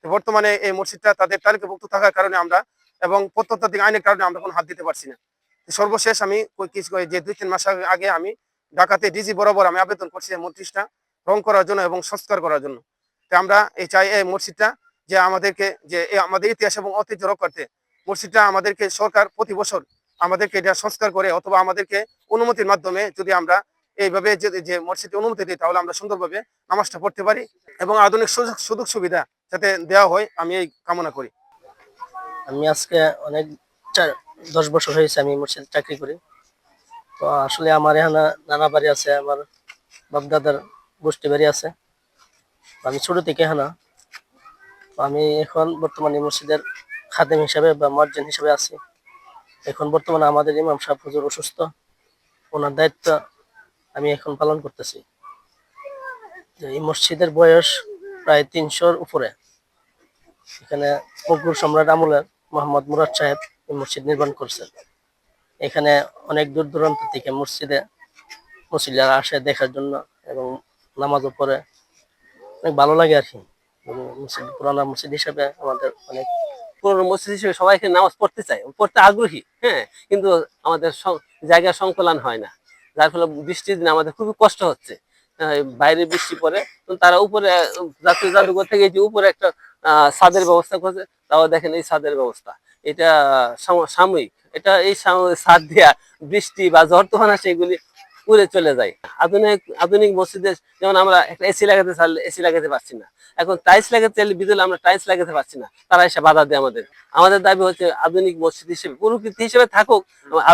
তো বর্তমানে এই মসজিদটা তাদের তালিকাভুক্ত থাকার কারণে আমরা এবং প্রত্নতাত্ত্বিক আইনের কারণে আমরা কোনো হাত দিতে পারছি না। সর্বশেষ আমি যে ২-৩ মাস আগে আমি ঢাকাতে ডিজি বরাবর আমি আবেদন করছি এই মসজিদটা রং করার জন্য এবং সংস্কার করার জন্য। তো আমরা চাই এই মসজিদটা যে আমাদেরকে যে আমাদের ইতিহাস এবং ঐতিহ্য রক্ষার্থে মসজিদটা আমাদেরকে সরকার প্রতি বছর আমাদেরকে এটা সংস্কার করে অথবা আমাদেরকে অনুমতির মাধ্যমে যদি আমরা এইভাবে যে মসজিদে অনুমতি দিই তাহলে আমরা সুন্দরভাবে নামাজটা পড়তে পারি এবং আধুনিক সুযোগ সুবিধা যাতে দেওয়া হয় আমি এই কামনা করি। আমি আজকে অনেক 10 বছর হয়েছে আমি মসজিদে চাকরি করি। তো আসলে আমার এখানে নানা বাড়ি আছে, আমার বাপ দাদার গোষ্ঠী বাড়ি আছে। আমি ছোট থেকে এখানে, আমি এখন বর্তমানে মসজিদের খাদেম হিসাবে বা মুয়াজ্জিন হিসাবে আছি। এখন বর্তমানে আমাদের ইমাম সাহেব হুজুর অসুস্থ, ওনার দায়িত্ব আমি এখন পালন করতেছি। এই মসজিদের বয়স প্রায় 300-র উপরে। এখানে মুঘল সম্রাট আমলের মোহাম্মদ মুরাদ সাহেব এই মসজিদ নির্মাণ করছেন। এখানে অনেক দূর দূরান্ত থেকে মুসল্লিরা আসে দেখার জন্য এবং নামাজও পড়ে, অনেক ভালো লাগে আর কি। পুরানা মসজিদ হিসাবে আমাদের অনেক পুরনো মসজিদ হিসেবে সবাই এখানে নামাজ পড়তে চায়, পড়তে আগ্রহী, হ্যাঁ, কিন্তু আমাদের জায়গা সংকুলান হয় না, যার ফলে বৃষ্টির দিনে আমাদের খুবই কষ্ট হচ্ছে। বাইরে বৃষ্টি পড়ে, তারা উপরে জাতীয় জাদুঘর থেকে যে উপরে একটা ছাদের ব্যবস্থা করছে, তাও দেখেন এই ছাদের ব্যবস্থা, এটা সাময়িক, এটা এই ছাদ দিয়া বৃষ্টি বা ঝড় তুফান আসে এগুলি উড়ে চলে যায়। আধুনিক মসজিদে যেমন আমরা একটা এসি লাগাতে চাইলে এসি লাগাতে পারছি না, এখন টাইলস লাগাতে চাইলে বিদ্যুৎ আমরা টাইলস লাগাতে পারছি না, তারা এসে বাধা দেয় আমাদের দাবি হচ্ছে আধুনিক মসজিদ হিসেবে প্রকৃতি হিসেবে থাকুক,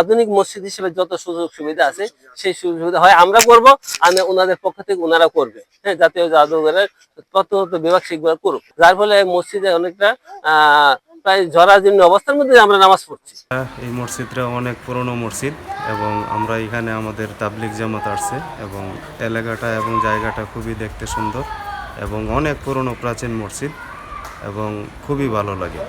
আধুনিক মসজিদ হিসেবে যত সুযোগ সুবিধা আছে সেই সুযোগ সুবিধা হয় আমরা করবো, আর ওনাদের পক্ষ থেকে ওনারা করবে। হ্যাঁ, জাতীয় জাদুঘরের তত্ত্ব বিভাগ সেগুলো করুক, যার ফলে মসজিদে অনেকটা প্রায় জরাজীর্ণ অবস্থার মধ্যে আমরা নামাজ পড়ছি। এই মসজিদটা অনেক পুরনো মসজিদ এবং আমরা এখানে আমাদের তাবলিগ জামাত আসছে এবং এলাকাটা এবং জায়গাটা খুবই দেখতে সুন্দর এবং অনেক পুরনো প্রাচীন মসজিদ এবং খুবই ভালো লাগে।